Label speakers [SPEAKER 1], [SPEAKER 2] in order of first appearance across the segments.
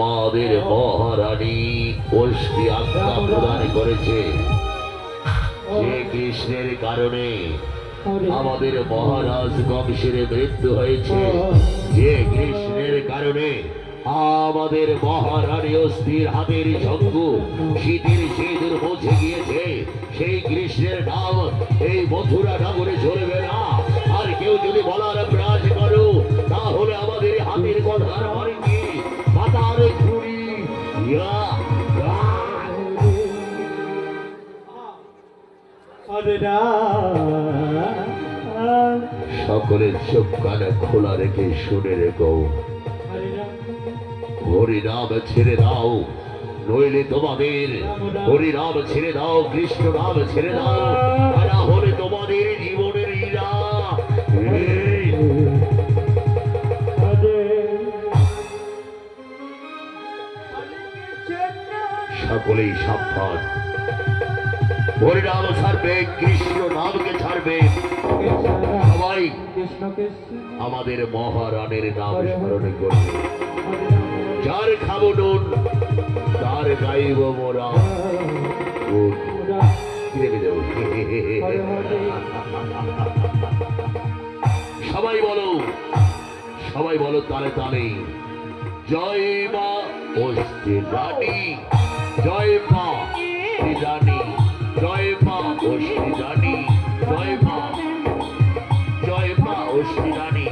[SPEAKER 1] আমাদের মহারানী অষ্টি আজ্ঞা প্রদান করেছে যে কৃষ্ণের কারণে আমাদের মহারাজ বংশের মৃত্যু হয়েছে, যে কৃষ্ণের কারণে আমাদের মহারানী অস্থির হাতের শঙ্কু শীতের সিঁদুর মুছে গিয়েছে, সেই কৃষ্ণের নাম এই মথুরা নগরে চলবে না। আর কেউ যদি বলার প্রয়াস করো তাহলে আমাদের হাতের কথার মানে কি মাতার ছুরি। সকলের চোখ কান খোলা রেখে শুনে রেখো, হরিনাম ছেড়ে দাও, নইলে তোমাদের হরিনাম ছেড়ে দাও, কৃষ্ণ নাম ছেড়ে দাও, না হলে তোমাদের জীবনের ইরা। সকলেই সাবধান, হরিনাম ছাড়বে, কৃষ্ণ নামকে ছাড়বে, সবাই আমাদের মহারানের নাম স্মরণ করবে। যার খাবো নুন তার গাইব মোরা। সবাই বলো, সবাই বলো তালে তালে, জয় মা অষ্টি রানী, জয় মা রানী, জয় মা অষ্টি রানী, জয় মা, জয় মা অষ্টি রানী।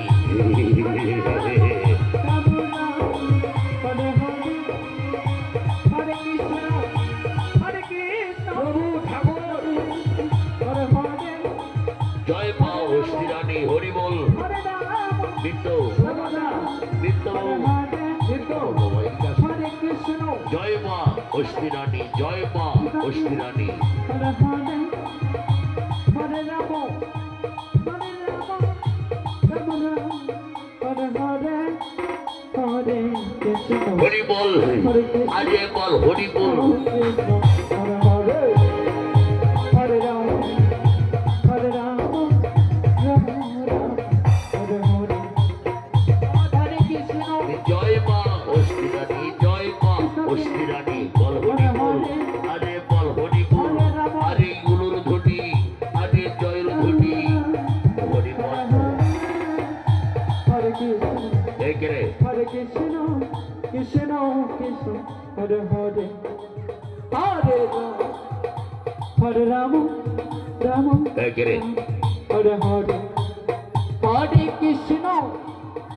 [SPEAKER 1] জয় মা অষ্টি রানী, হরি বল। নিত্য নিত্য জয় মা অষ্টি রানী, জয় মা অষ্টি রানী। হরি বল, আজে বল হরি বল। জয় মা অষ্টি রানী, জয় মা অষ্টি রানী, বল হরি বল, আরে বল হরি বল, আরে গুলুর ধুটি, আরে জয়ের ধুটি, হরি বল। দেখে রে
[SPEAKER 2] হরে কৃষ্ণ কৃষ্ণ কৃষ্ণ হরে হরে, হরে হরে রাম রাম
[SPEAKER 1] দেখে রে
[SPEAKER 2] হরে হরে, হরে কৃষ্ণ